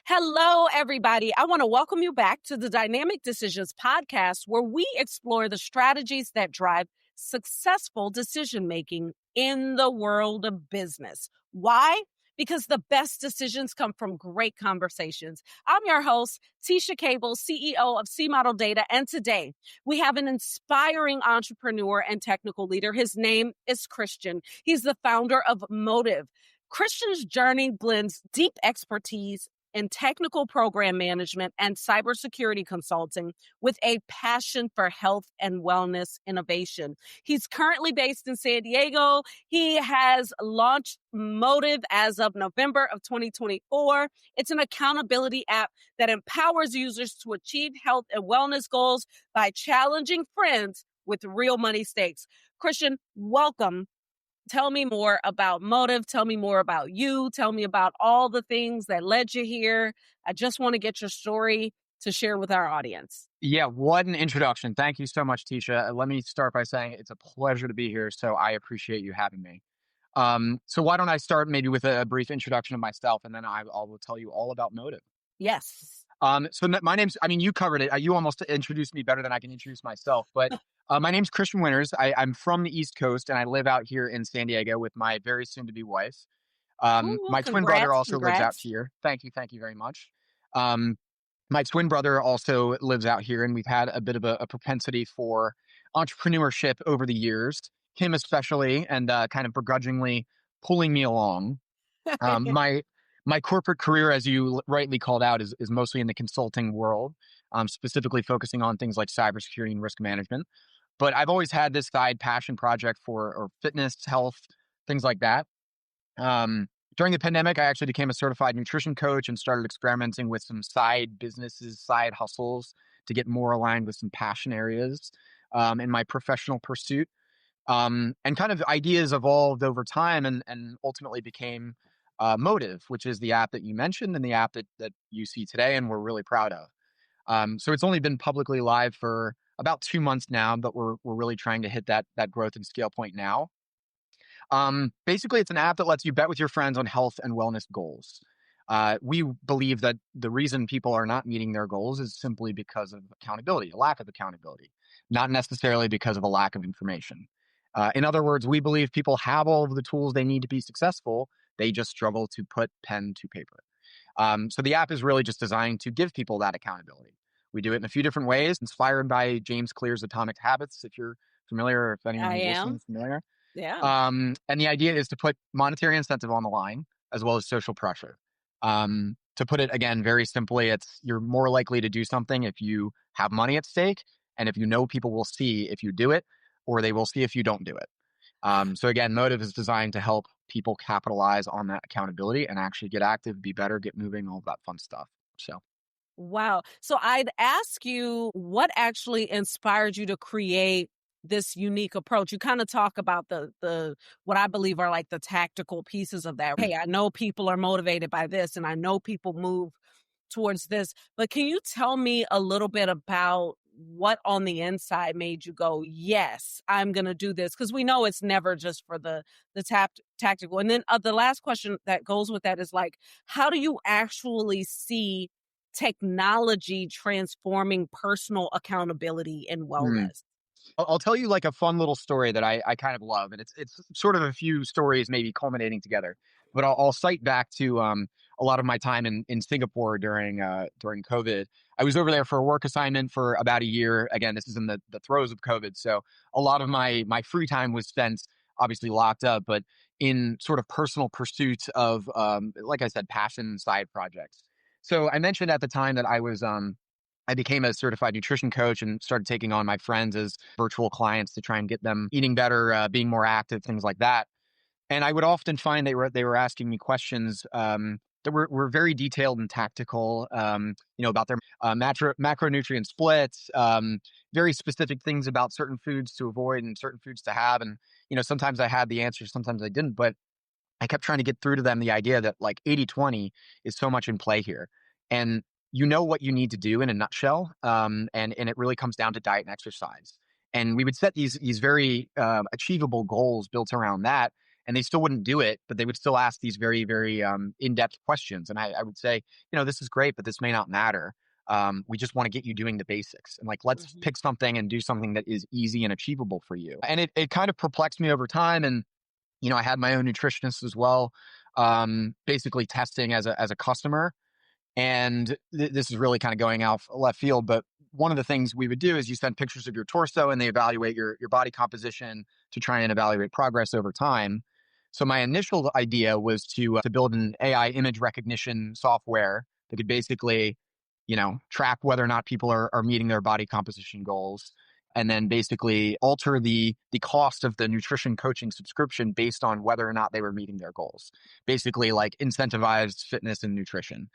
Hello, everybody. I want to welcome you back to the Dynamic Decisions podcast, where we explore the strategies that drive successful decision making in the world of business. Why? Because the best decisions come from great conversations. I'm your host, Tisha Cable, CEO of C Model Data, and today we have an inspiring entrepreneur and technical leader. His name is Christian. He's the founder of Motiv. Christian's journey blends deep expertise in technical program management and cybersecurity consulting with a passion for health and wellness innovation. He's currently based in San Diego. He has launched Motiv as of November of 2024. It's an accountability app that empowers users to achieve health and wellness goals by challenging friends with real money stakes. Christian, welcome. Tell me more about Motiv. Tell me more about you. Tell me about all the things that led you here. I just want to get your story to share with our audience. Yeah, what an introduction. Thank you so much, Tisha. Let me start by saying it's a pleasure to be here, so I appreciate you having me. So why don't I start maybe with a brief introduction of myself, and then I will tell you all about Motiv. Yes. My name's, you covered it. You almost introduced me better than I can introduce myself, but my name's Christian Winters. I'm from the East Coast, and I live out here in San Diego with my very soon-to-be wife. My twin brother also lives out here. Thank you very much. My twin brother also lives out here, and we've had a bit of a propensity for entrepreneurship over the years, him especially, and kind of begrudgingly pulling me along. My corporate career, as you rightly called out, is mostly in the consulting world, specifically focusing on things like cybersecurity and risk management. But I've always had this side passion project for fitness, health, things like that. During the pandemic, I actually became a certified nutrition coach and started experimenting with some side businesses, side hustles to get more aligned with some passion areas in my professional pursuit. And kind of ideas evolved over time and ultimately became Motiv, which is the app that you mentioned and the app that you see today and we're really proud of. So it's only been publicly live for about 2 months now, but we're really trying to hit that growth and scale point now. Basically, it's an app that lets you bet with your friends on health and wellness goals. We believe that the reason people are not meeting their goals is simply because of accountability, a lack of accountability, not necessarily because of a lack of information. In other words, we believe people have all of the tools they need to be successful. They just struggle to put pen to paper. So the app is really just designed to give people that accountability. We do it in a few different ways, inspired by James Clear's Atomic Habits, if you're familiar, or if anyone who's listening is familiar. Yeah. And the idea is to put monetary incentive on the line as well as social pressure. To put it again very simply, you're more likely to do something if you have money at stake and if you know people will see if you do it or they will see if you don't do it. So again, Motiv is designed to help people capitalize on that accountability and actually get active, be better, get moving, all of that fun stuff. So. Wow. So I'd ask you, what actually inspired you to create this unique approach? You kind of talk about the what I believe are like the tactical pieces of that. Hey, I know people are motivated by this and I know people move towards this, but can you tell me a little bit about what on the inside made you go, yes, I'm going to do this? Because we know it's never just for the tactical. And then the last question that goes with that is like, how do you actually see technology transforming personal accountability and wellness? I'll tell you like a fun little story that I kind of love, and it's sort of a few stories maybe culminating together. But I'll cite back to a lot of my time in Singapore during COVID. I was over there for a work assignment for about a year. Again, this is in the throes of COVID, so a lot of my free time was spent obviously locked up, but in sort of personal pursuits of like I said, passion side projects. So I mentioned at the time that I became a certified nutrition coach and started taking on my friends as virtual clients to try and get them eating better, being more active, things like that. And I would often find they were asking me questions that were very detailed and tactical, about their macronutrient splits, very specific things about certain foods to avoid and certain foods to have. And, sometimes I had the answers, sometimes I didn't, but I kept trying to get through to them the idea that like 80-20 is so much in play here. And you know what you need to do in a nutshell. And it really comes down to diet and exercise. And we would set these very achievable goals built around that. and they still wouldn't do it, but they would still ask these very, very in-depth questions. And I would say, this is great, but this may not matter. We just want to get you doing the basics, and like, let's Hmm. pick something and do something that is easy and achievable for you. And it kind of perplexed me over time. And, I had my own nutritionist as well, basically testing as a customer. And this is really kind of going out left field, but one of the things we would do is you send pictures of your torso and they evaluate your body composition to try and evaluate progress over time. So my initial idea was to build an AI image recognition software that could basically, track whether or not people are meeting their body composition goals, and then basically alter the cost of the nutrition coaching subscription based on whether or not they were meeting their goals. Basically, like, incentivized fitness and nutrition.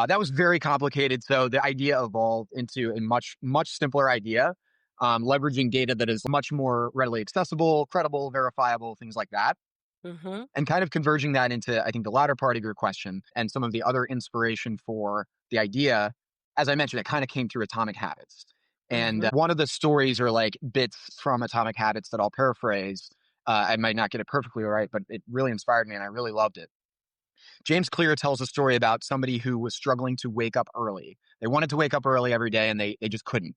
That was very complicated. So the idea evolved into a much, much simpler idea, leveraging data that is much more readily accessible, credible, verifiable, things like that. Hmm. And kind of converging that into, I think, the latter part of your question and some of the other inspiration for the idea. As I mentioned, it kind of came through Atomic Habits. And Hmm. one of the stories or like bits from Atomic Habits that I'll paraphrase, I might not get it perfectly right, but it really inspired me and I really loved it. James Clear tells a story about somebody who was struggling to wake up early. They wanted to wake up early every day and they just couldn't.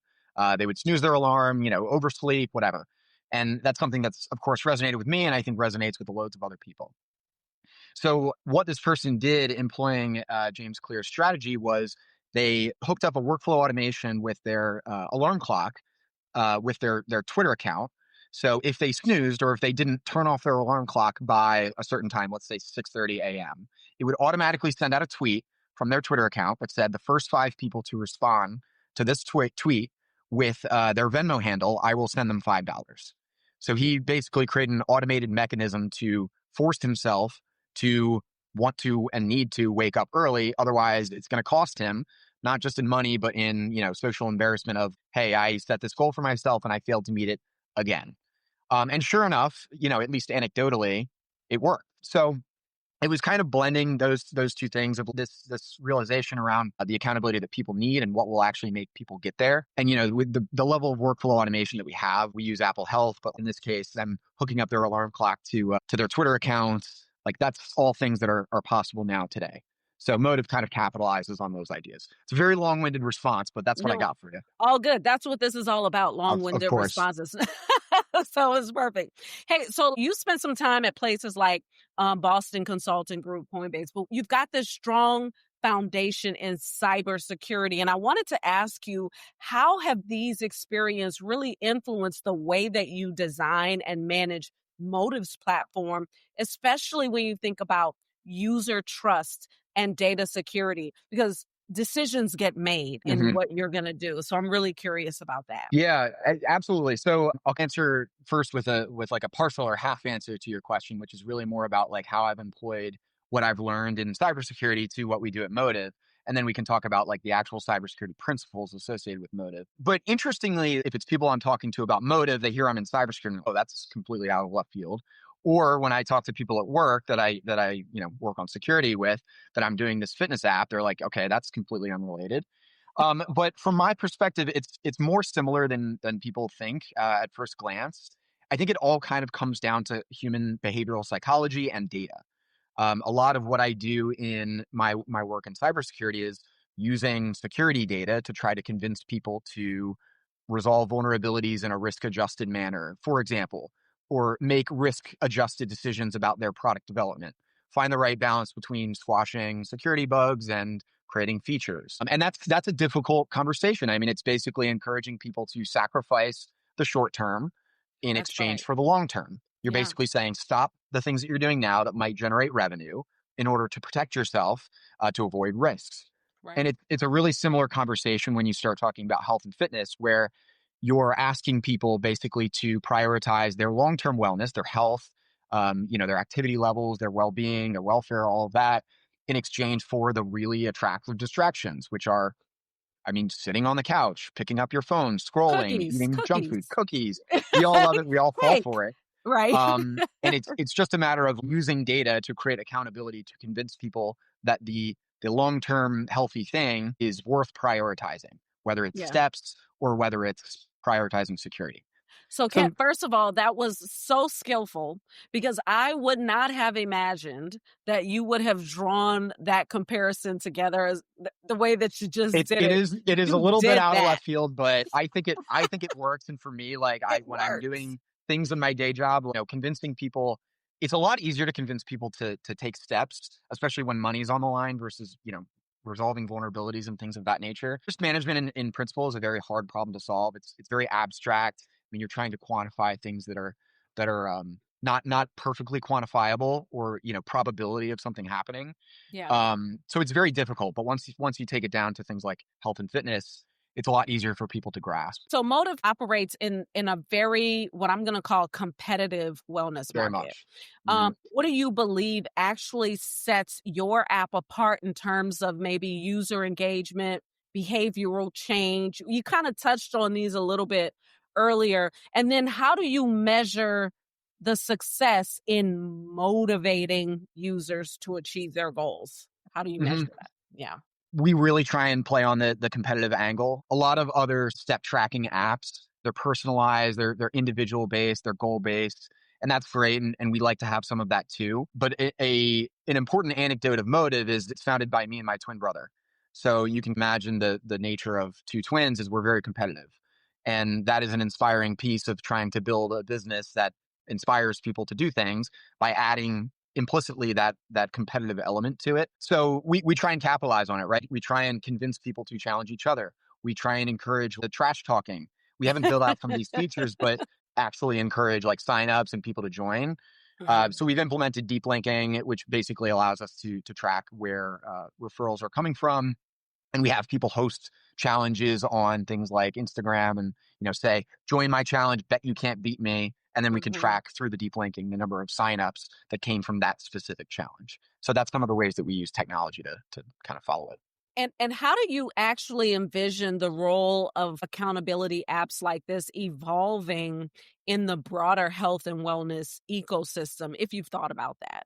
They would snooze their alarm, oversleep, whatever. And that's something that's, of course, resonated with me and I think resonates with loads of other people. So what this person did, employing James Clear's strategy, was they hooked up a workflow automation with their alarm clock, with their Twitter account. So if they snoozed or if they didn't turn off their alarm clock by a certain time, let's say 6:30 a.m., it would automatically send out a tweet from their Twitter account that said, the first 5 people to respond to this tweet with their Venmo handle, I will send them $5. So he basically created an automated mechanism to force himself to want to and need to wake up early. Otherwise, it's going to cost him, not just in money, but in, social embarrassment of, hey, I set this goal for myself and I failed to meet it again. And sure enough, at least anecdotally, it worked. So it was kind of blending those two things of this realization around the accountability that people need and what will actually make people get there. And, with the level of workflow automation that we have, we use Apple Health, but in this case, them hooking up their alarm clock to their Twitter accounts, like, that's all things that are possible now today. So Motive kind of capitalizes on those ideas. It's a very long-winded response, but that's what I No, got for you. all good. That's what this is all about, Of long-winded course. responses. So it's perfect. Hey, so you spent some time at places like Boston Consulting Group, Coinbase, but you've got this strong foundation in cybersecurity. And I wanted to ask you, how have these experiences really influenced the way that you design and manage Motive's platform, especially when you think about user trust and data security? Because decisions get made in Mhm. what you're going to do. So I'm really curious about that. Yeah, absolutely. So I'll answer first with like a partial or half answer to your question, which is really more about like how I've employed what I've learned in cybersecurity to what we do at Motive. And then we can talk about like the actual cybersecurity principles associated with Motive. But interestingly, if it's people I'm talking to about Motive, they hear I'm in cybersecurity and, oh, that's completely out of left field. Or when I talk to people at work that I work on security with, that I'm doing this fitness app, they're like, okay, that's completely unrelated. But from my perspective, it's more similar than people think at first glance. I think it all kind of comes down to human behavioral psychology and data. A lot of what I do in my work in cybersecurity is using security data to try to convince people to resolve vulnerabilities in a risk-adjusted manner, for example, or make risk-adjusted decisions about their product development. Find the right balance between squashing security bugs and creating features. And that's a difficult conversation. I mean, it's basically encouraging people to sacrifice the short term in That's exchange right. for the long term. You're Yeah. basically saying stop the things that you're doing now that might generate revenue in order to protect yourself, to avoid risks. And Right. it's a really similar conversation when you start talking about health and fitness, where you're asking people basically to prioritize their long-term wellness, their health, their activity levels, their well-being, their welfare, all of that, in exchange for the really attractive distractions, which are, I mean, sitting on the couch, picking up your phone, scrolling, Cookies, eating junk food, cookies. cookies. We all love it. We all fall Right. for it. Right. And it's just a matter of using data to create accountability to convince people that the long-term healthy thing is worth prioritizing, whether it's Yeah. steps or whether it's prioritizing security. So, So Kat, first of all, that was so skillful because I would not have imagined that you would have drawn that comparison together as the way that you just It's did it it. is it is a You little bit did out of that. left field, but I think it works. And for me, like It when I'm works. doing things in my day job, convincing people, it's a lot easier to convince people to take steps, especially when money's on the line versus, resolving vulnerabilities and things of that nature. Risk management in principle is a very hard problem to solve. It's very abstract. I mean, you're trying to quantify things that are not perfectly quantifiable, or, probability of something happening. Yeah. So it's very difficult, but once you take it down to things like health and fitness, it's a lot easier for people to grasp. So Motive operates in a very, what I'm going to call, competitive wellness Very market. much. Mhm. What do you believe actually sets your app apart in terms of maybe user engagement, behavioral change? You kind of touched on these a little bit earlier. And then how do you measure the success in motivating users to achieve their goals? How do you measure Mhm. that? Yeah. We really try and play on the competitive angle. A lot of other step tracking apps, they're personalized, they're individual based, they're goal based, and that's great. And we like to have some of that too. But an important anecdote of Motive is it's founded by me and my twin brother. So you can imagine the nature of two twins is we're very competitive. And that is an inspiring piece of trying to build a business that inspires people to do things by adding implicitly that competitive element to it. So we try and capitalize on it, right? We try and convince people to challenge each other. We try and encourage the trash talking. We haven't built out some of these features, but actually encourage like signups and people to join. Mhm. So we've implemented deep linking, which basically allows us to track where referrals are coming from, and we have people host challenges on things like Instagram and, say, join my challenge, bet you can't beat me. And then we can Mhm. track through the deep linking the number of signups that came from that specific challenge. So that's some of the ways that we use technology to kind of follow it. And how do you actually envision the role of accountability apps like this evolving in the broader health and wellness ecosystem, if you've thought about that?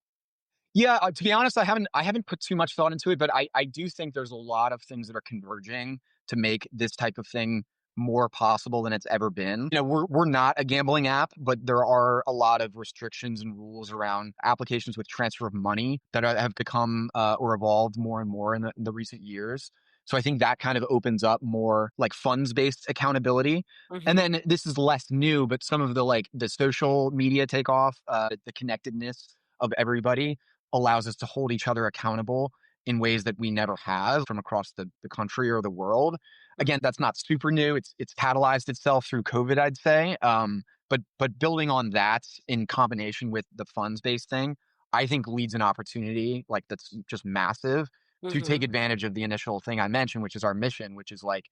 Yeah, to be honest, I haven't put too much thought into it, but I do think there's a lot of things that are converging to make this type of thing more possible than it's ever been. We're not a gambling app, but there are a lot of restrictions and rules around applications with transfer of money that have become or evolved more and more in the recent years. So I think that kind of opens up more like funds-based accountability. And Mhm. then this is less new, but some of the social media takeoff, the connectedness of everybody allows us to hold each other accountable in ways that we never have from across the country or the world. Again, Mhm. that's not super new. It's catalyzed itself through COVID, I'd say. But building on that in combination with the funds based thing, I think leads an opportunity like that's just massive to take Mhm. advantage of the initial thing I mentioned, which is our mission, which is like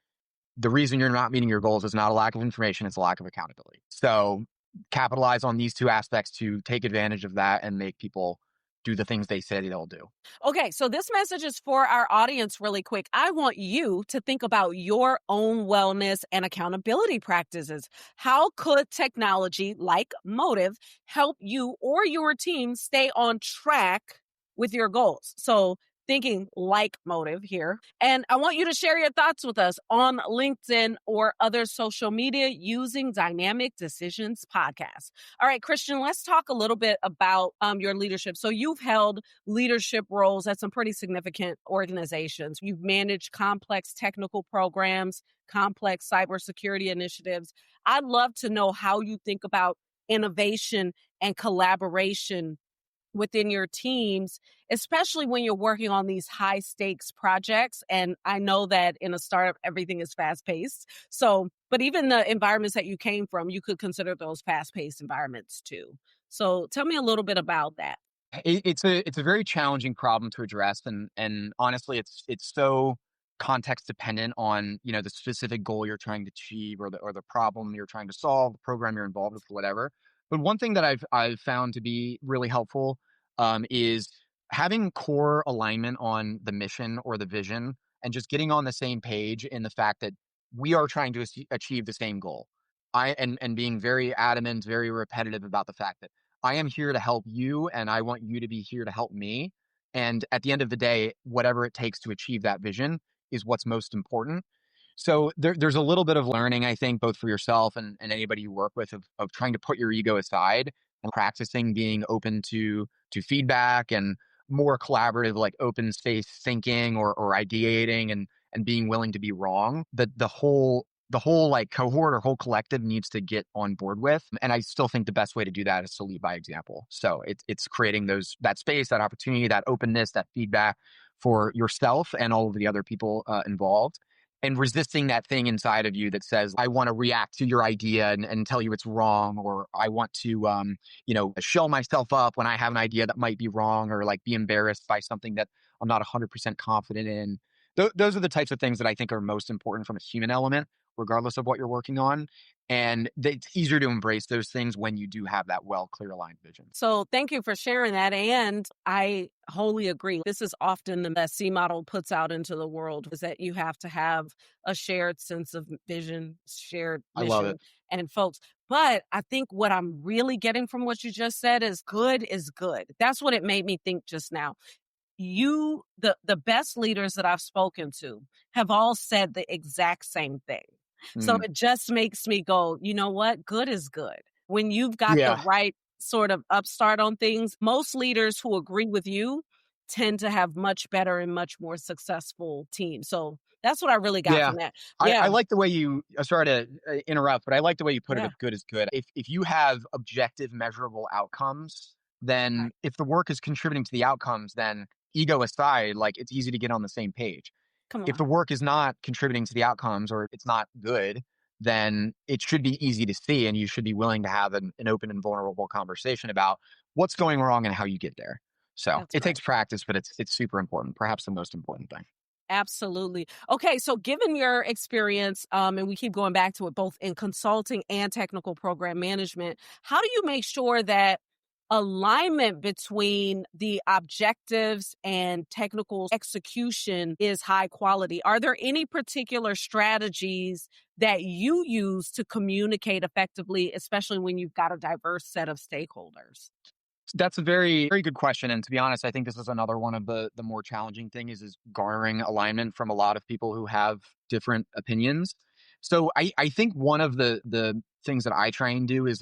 the reason you're not meeting your goals is not a lack of information, it's a lack of accountability. So capitalize on these two aspects to take advantage of that and make people do the things they say they'll do. Okay, so this message is for our audience really quick. I want you to think about your own wellness and accountability practices. How could technology like Motive help you or your team stay on track with your goals? So, thinking like Motive here. And I want you to share your thoughts with us on LinkedIn or other social media using Dynamic Decisions Podcast. All right, Christian, let's talk a little bit about your leadership. So, you've held leadership roles at some pretty significant organizations. You've managed complex technical programs, complex cybersecurity initiatives. I'd love to know how you think about innovation and collaboration within your teams, especially when you're working on these high stakes projects. And I know that in a startup, everything is fast paced. So, but even the environments that you came from, you could consider those fast paced environments too. So tell me a little bit about that. It's a very challenging problem to address, and honestly, it's so context dependent on the specific goal you're trying to achieve, or the problem you're trying to solve, the program you're involved with, whatever. But one thing that I've found to be really helpful is having core alignment on the mission or the vision, and just getting on the same page in the fact that we are trying to achieve the same goal. And being very adamant, very repetitive about the fact that I am here to help you, and I want you to be here to help me. And at the end of the day, whatever it takes to achieve that vision is what's most important. So there's a little bit of learning, I think, both for yourself and anybody you work with of trying to put your ego aside and practicing being open to feedback and more collaborative, like open space thinking or ideating and being willing to be wrong. The whole like cohort or whole collective needs to get on board with. And I still think the best way to do that is to lead by example. So it's creating that space, that opportunity, that openness, that feedback for yourself and all of the other people involved, and resisting that thing inside of you that says, I want to react to your idea and tell you it's wrong, or I want to, shell myself up when I have an idea that might be wrong, or like be embarrassed by something that I'm not 100% confident in. Those are the types of things that I think are most important from a human element, regardless of what you're working on. And it's easier to embrace those things when you do have that clear aligned vision. So thank you for sharing that. And I wholly agree. This is often the C model puts out into the world, is that you have to have a shared sense of vision, shared I love mission, it. and folks. But I think what I'm really getting from what you just said is good is good. That's what it made me think just now. The best leaders that I've spoken to have all said the exact same thing. So Mm. it just makes me go, you know what? Good is good. When you've got the Yeah. right sort of upstart on things, most leaders who agree with you tend to have much better and much more successful teams. So that's what I really got Yeah. from that. I Yeah. like the way you, sorry to interrupt, but I like the way you put it Yeah. of good is good. If you have objective, measurable outcomes, Right. then if the work is contributing to the outcomes, then ego aside, like it's easy to get on the same page. Come If the on. work is not contributing to the outcomes or it's not good, then it should be easy to see. And you should be willing to have an open and vulnerable conversation about what's going wrong and how you get there. So That's it right. takes practice, but it's super important, perhaps the most important thing. Absolutely. Okay, so given your experience, and we keep going back to it both in consulting and technical program management, how do you make sure that alignment between the objectives and technical execution is high quality? Are there any particular strategies that you use to communicate effectively, especially when you've got a diverse set of stakeholders? That's a very, very good question. And to be honest, I think this is another one of the more challenging things is garnering alignment from a lot of people who have different opinions. So I think one of the things that I try and do is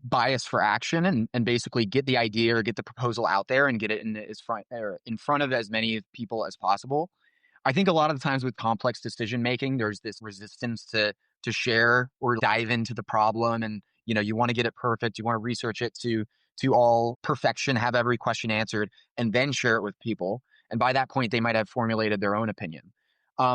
bias for action and basically get the idea or get the proposal out there and get it in front of as many people as possible. I think a lot of the times with complex decision making, there's this resistance to share or dive into the problem, and you want to get it perfect. You want to research it to all perfection, have every question answered, and then share it with people. And by that point, they might have formulated their own opinion.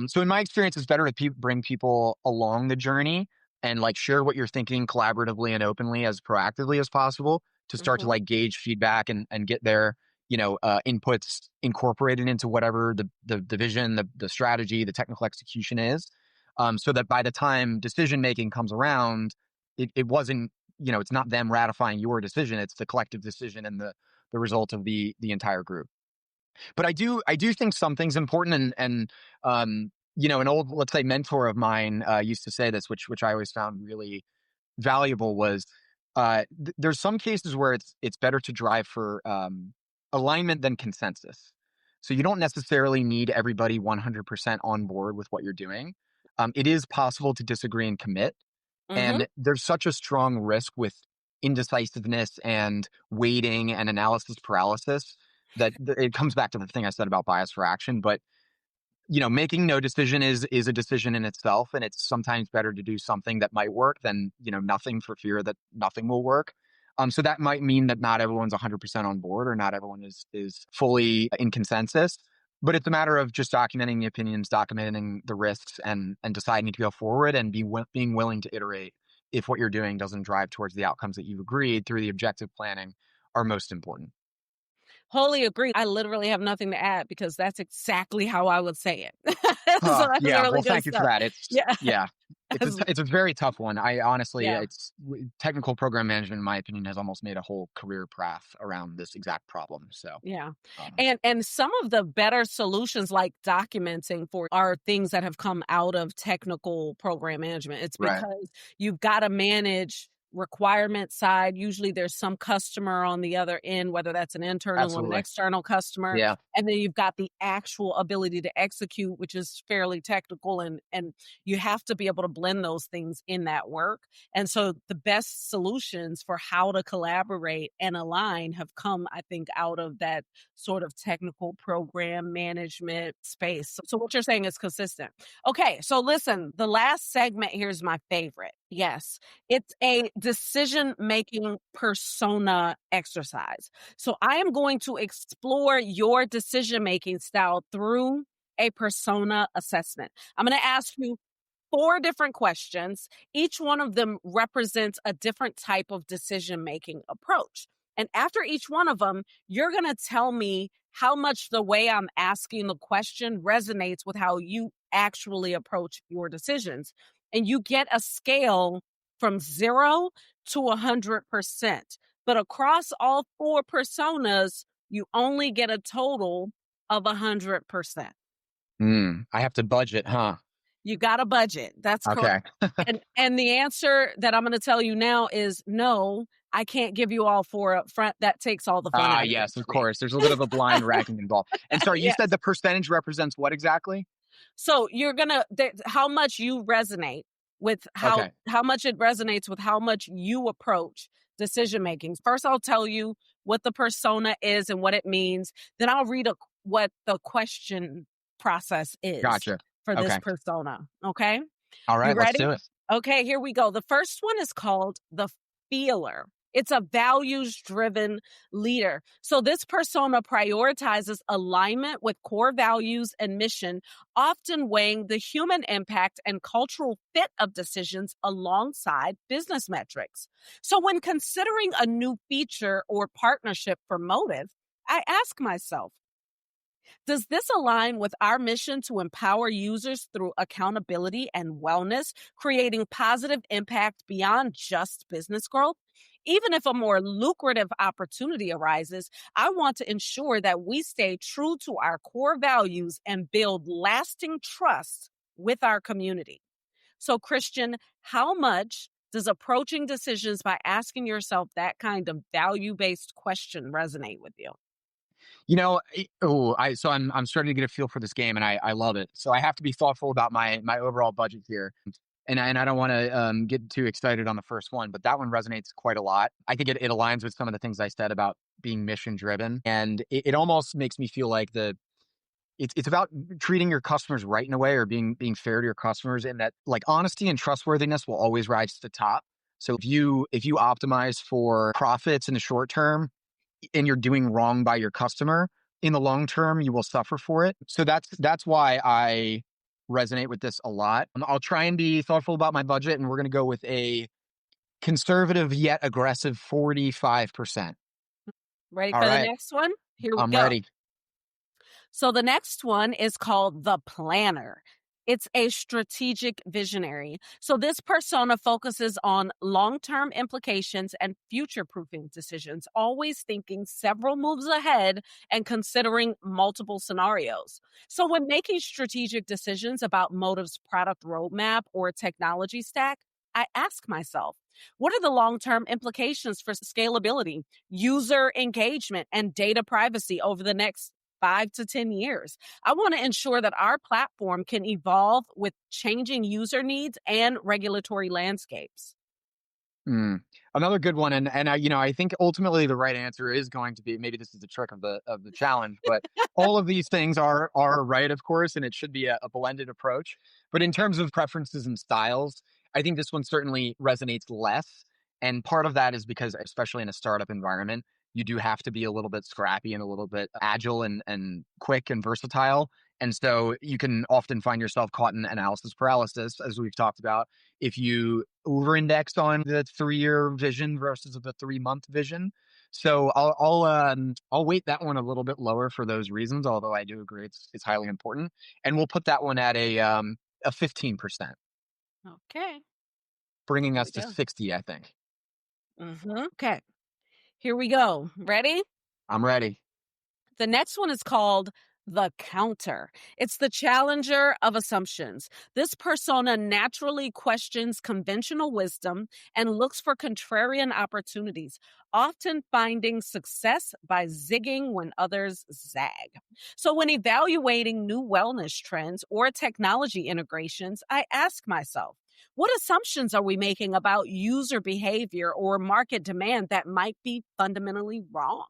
So in my experience, it's better to bring people along the journey and like share what you're thinking collaboratively and openly as proactively as possible to start to Hmm. like gauge feedback and get their inputs incorporated into whatever the vision, the strategy, the technical execution is, so that by the time decision making comes around, it wasn't, it's not them ratifying your decision, it's the collective decision and the result of the entire group. But I do think something's important, and an old, let's say, mentor of mine used to say this, which I always found really valuable, was there's some cases where it's better to drive for alignment than consensus. So you don't necessarily need everybody 100% on board with what you're doing. It is possible to disagree and commit, Hmm. and there's such a strong risk with indecisiveness and waiting and analysis paralysis that it comes back to the thing I said about bias for action. But making no decision is a decision in itself, and it's sometimes better to do something that might work than nothing for fear that nothing will work. So that might mean that not everyone's 100% on board, or not everyone is fully in consensus. But it's a matter of just documenting the opinions, documenting the risks, and deciding to go forward and being willing to iterate if what you're doing doesn't drive towards the outcomes that you've agreed through the objective planning are most important. Wholly agree. I literally have nothing to add because that's exactly how I would say it. So that's Yeah. really Well, good thank you for stuff. that. Yeah. Yeah, it's a very tough one. I honestly, Yeah. technical program management, in my opinion, has almost made a whole career path around this exact problem. So, Yeah. um, And some of the better solutions like documenting for are things that have come out of technical program management. It's right. because you've got to manage requirement side. Usually there's some customer on the other end, whether that's an internal or an Absolutely. external customer. Yeah. And then you've got the actual ability to execute, which is fairly technical, and you have to be able to blend those things in that work. And so the best solutions for how to collaborate and align have come, I think, out of that sort of technical program management space. So what you're saying is consistent. Okay, so listen, the last segment here is my favorite. Yes, it's a decision making persona exercise. So I am going to explore your decision making style through a persona assessment. I'm going to ask you 4 different questions. Each one of them represents a different type of decision-making approach. And after each one of them, you're going to tell me how much the way I'm asking the question resonates with how you actually approach your decisions. And you get a scale from 0 to 100%. But across all 4 personas, you only get a total of 100%. I have to budget, huh? You got a budget. That's correct. Okay. And the answer that I'm gonna tell you now is no, I can't give you all 4 up front. That takes all the fun out of it Yes, for of me. course. There's a bit of a blind racking involved. And sorry, you Yes. said the percentage represents what exactly? So you're gonna how much you resonate with Okay. how much it resonates with how much you approach decision making. First, I'll tell you what the persona is and what it means. Then I'll read what the question process is Gotcha. for this Okay. persona. Okay. All You right, let's ready? do it. Okay, here we go. The first one is called the feeler. It's a values driven leader. So, this persona prioritizes alignment with core values and mission, often weighing the human impact and cultural fit of decisions alongside business metrics. So, when considering a new feature or partnership for Motive, I ask myself, does this align with our mission to empower users through accountability and wellness, creating positive impact beyond just business growth? Even if a more lucrative opportunity arises, I want to ensure that we stay true to our core values and build lasting trust with our community. So, Christian, how much does approaching decisions by asking yourself that kind of value based question resonate with you? I'm starting to get a feel for this game, and I love it. So I have to be thoughtful about my overall budget here, and I don't want to get too excited on the first one, but that one resonates quite a lot. I think it aligns with some of the things I said about being mission driven, and it almost makes me feel like it's about treating your customers right in a way, or being fair to your customers, and that like honesty and trustworthiness will always rise to the top. So if you optimize for profits in the short term and you're doing wrong by your customer, in the long term, you will suffer for it. So that's why I resonate with this a lot. I'll try and be thoughtful about my budget, and we're going to go with a conservative yet aggressive 45%. Ready All for the right, next one? Here we I'm go. ready. So the next one is called the planner. It's a strategic visionary. So this persona focuses on long term implications and future proofing decisions, always thinking several moves ahead and considering multiple scenarios. So when making strategic decisions about Motive's product roadmap or technology stack, I ask myself, what are the long term implications for scalability, user engagement, and data privacy over the next 5 to 10 years? I want to ensure that our platform can evolve with changing user needs and regulatory landscapes. Mm. Another good one, and I think ultimately the right answer is going to be, maybe this is the trick of the challenge, but all of these things are right, of course, and it should be a blended approach. But in terms of preferences and styles, I think this one certainly resonates less, and part of that is because, especially in a startup environment, you do have to be a little bit scrappy and a little bit agile and quick and versatile. And so you can often find yourself caught in analysis paralysis, as we've talked about, if you over-index on the 3-year vision versus the 3-month vision. So I'll weight that one a little bit lower for those reasons, although I do agree it's highly important. And we'll put that one at a 15%, Okay, bringing here us we to go. 60, I think. Okay, here we go. Ready? I'm ready. The next one is called The counter. It's the challenger of assumptions. This persona naturally questions conventional wisdom and looks for contrarian opportunities, often finding success by zigging when others zag. So, when evaluating new wellness trends or technology integrations, I ask myself, what assumptions are we making about user behavior or market demand that might be fundamentally wrong?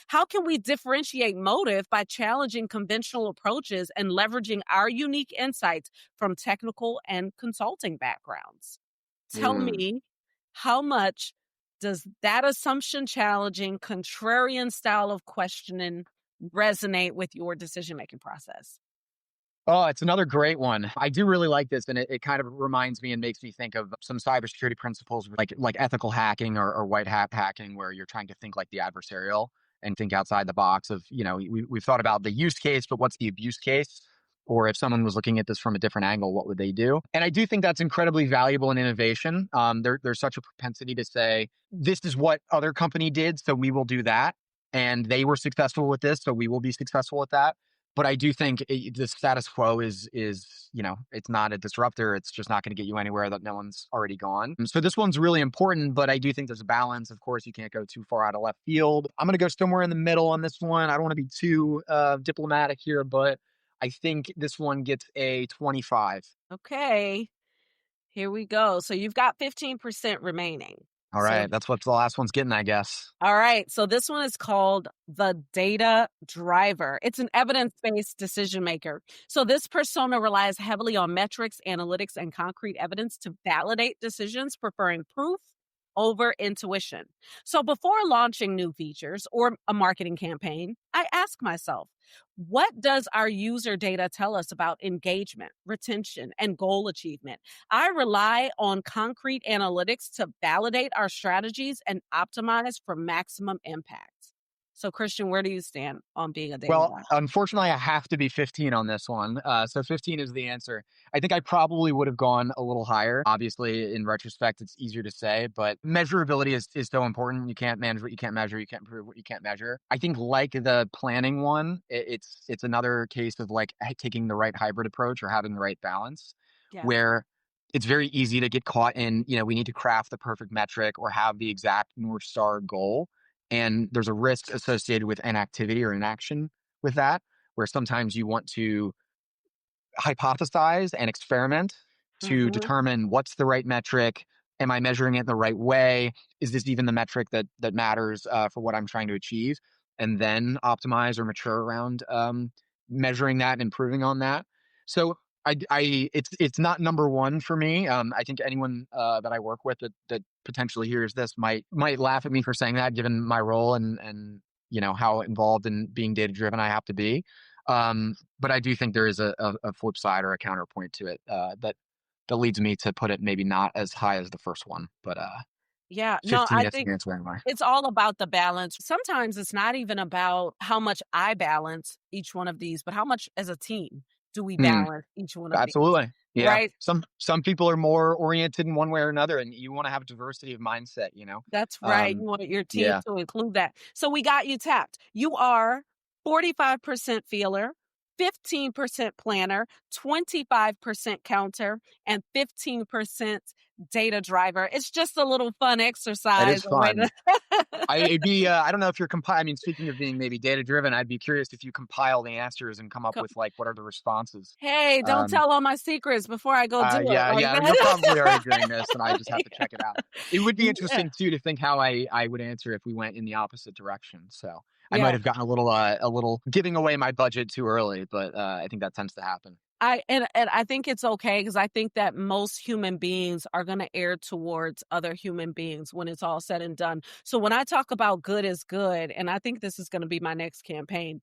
How can we differentiate motive by challenging conventional approaches and leveraging our unique insights from technical and consulting backgrounds? Tell Mm. me, how much does that assumption challenging, contrarian style of questioning resonate with your decision making process? Oh, it's another great one. I do really like this, and it kind of reminds me and makes me think of some cybersecurity principles, like ethical hacking or white hat hacking, where you're trying to think like the adversarial and think outside the box of, we've thought about the use case, but what's the abuse case? Or if someone was looking at this from a different angle, what would they do? And I do think that's incredibly valuable in innovation. There's such a propensity to say, this is what other company did, so we will do that. And they were successful with this, so we will be successful with that. But I do think the status quo is it's not a disruptor. It's just not going to get you anywhere that no one's already gone. So this one's really important, but I do think there's a balance. Of course, you can't go too far out of left field. I'm going to go somewhere in the middle on this one. I don't want to be too diplomatic here, but I think this one gets a 25. Okay, here we go. So you've got 15% remaining. All So right. That's what the last one's getting, I guess. all right. So this one is called the data driver. It's an evidence-based decision maker. So this persona relies heavily on metrics, analytics, and concrete evidence to validate decisions, preferring proof over intuition. So before launching new features or a marketing campaign, I ask myself, what does our user data tell us about engagement, retention, and goal achievement? I rely on concrete analytics to validate our strategies and optimize for maximum impact. So, Christian, where do you stand on being a data Well, driver? unfortunately, I have to be 15 on this one. So 15 is the answer. I think I probably would have gone a little higher. Obviously, in retrospect, it's easier to say, but measurability is so important. You can't manage what you can't measure. You can't prove what you can't measure. I think like the planning one, it's another case of like taking the right hybrid approach or having the right balance Yeah. where it's very easy to get caught in, we need to craft the perfect metric or have the exact North Star goal. And there's a risk associated with inactivity or inaction with that, where sometimes you want to hypothesize and experiment to Hmm. determine what's the right metric. Am I measuring it the right way? Is this even the metric that matters for what I'm trying to achieve? And then optimize or mature around measuring that and improving on that. So it's not number one for me. I think anyone that I work with that potentially hears this might laugh at me for saying that, given my role and how involved in being data driven I have to be. But I do think there is a flip side or a counterpoint to it that leads me to put it maybe not as high as the first one, but Yeah. No, 15 I gets think the answer anyway. it's all about the balance. Sometimes it's not even about how much I balance each one of these, but how much as a team do we Mm, balance each one of these, absolutely. Yeah. right? Some people are more oriented in one way or another, and you want to have diversity of mindset. That's right. You Um, want your team yeah. to include that. So we got you tapped. You are 45% feeler, 15% planner, 25% counter, and 15% data driver. It's just a little fun It exercise. is A way fun. to It'd be, I don't know if you're I mean, speaking of being maybe data driven, I'd be curious if you compile the answers and come up with like, what are the responses? Hey, don't Um, tell all my secrets before I go do it yeah, like yeah, you're probably already that. doing this and I just have to check it out. It would be Yeah. interesting too to think how I would answer if we went in the opposite direction. So I might Yeah. have gotten a little giving away my budget too early, but I think that tends to happen. And I think it's okay because I think that most human beings are going to err towards other human beings when it's all said and done. So when I talk about good is good, and I think this is going to be my next campaign,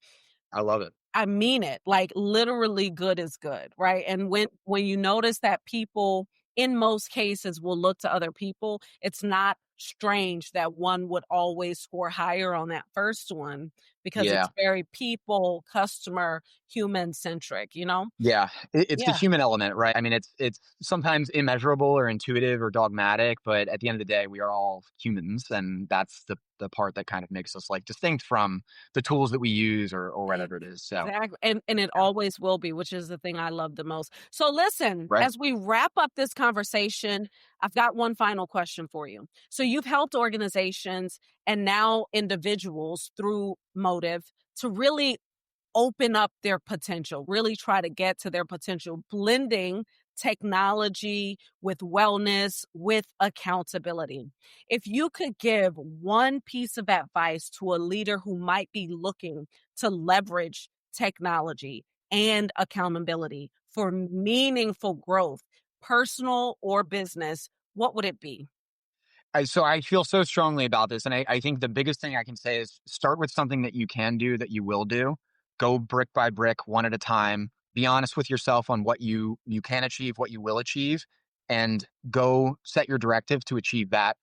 I love it. I mean it. Like literally good is good, right? And when you notice that people in most cases will look to other people, it's not strange that one would always score higher on that first one because Yeah. it's very people, customer, human centric, Yeah, it's the Yeah. human element, right? I mean, it's sometimes immeasurable or intuitive or dogmatic, but at the end of the day, we are all humans, and that's the part that kind of makes us like distinct from the tools that we use or whatever it is. So, Exactly. And it yeah, always will be, which is the thing I love the most. So listen, right. as we wrap up this conversation, I've got one final question for you. So you've helped organizations and now individuals through Motive to really open up their potential, really try to get to their potential, blending technology with wellness, with accountability. If you could give one piece of advice to a leader who might be looking to leverage technology and accountability for meaningful growth, personal or business, what would it be? So I feel so strongly about this, and I think the biggest thing I can say is start with something that you can do, that you will do. Go brick by brick, one at a time. Be honest with yourself on what you can achieve, what you will achieve, and go set your directive to achieve that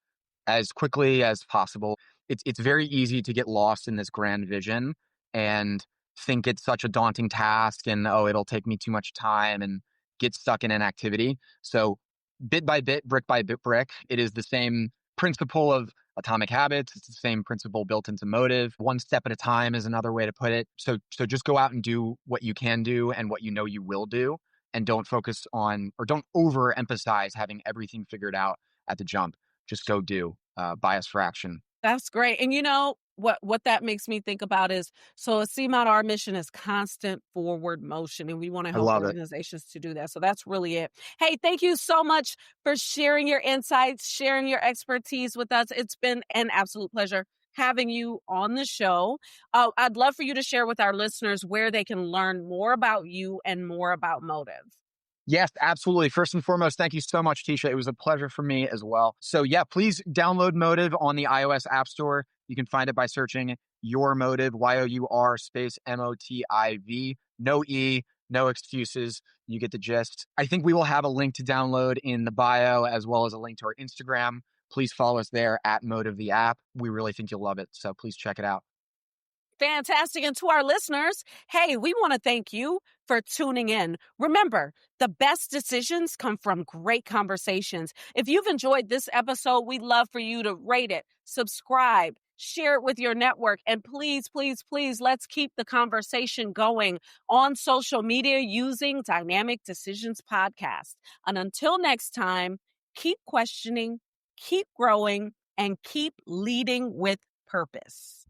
as quickly as possible. It's very easy to get lost in this grand vision and think it's such a daunting task, and oh, it'll take me too much time, and get stuck in inactivity. So bit by bit, brick by bit, brick, it is the same principle of atomic habits. It's the same principle built into Motive. One step at a time is another way to put it. So just go out and do what you can do and what you know you will do, and don't focus on or don't overemphasize having everything figured out at the jump. Just go do. Bias for action. That's great. And what that makes me think about is, so at CMOT, our mission is constant forward motion, and we want to I help love it. organizations to do that. So that's really it. Hey, thank you so much for sharing your insights, sharing your expertise with us. It's been an absolute pleasure having you on the show. I'd love for you to share with our listeners where they can learn more about you and more about Motive. Yes, absolutely. First and foremost, thank you so much, Tisha. It was a pleasure for me as well. So, yeah, please download Motive on the iOS App Store. You can find it by searching Your Motive, YOUR space MOTIV. No E, no excuses. You get the gist. I think we will have a link to download in the bio as well as a link to our Instagram. Please follow us there at Motive the app. We really think you'll love it. So, please check it out. Fantastic. And to our listeners, hey, we want to thank you for tuning in. Remember, the best decisions come from great conversations. If you've enjoyed this episode, we'd love for you to rate it, subscribe, share it with your network, and please, please, please, let's keep the conversation going on social media using Dynamic Decisions Podcast. And until next time, keep questioning, keep growing, and keep leading with purpose.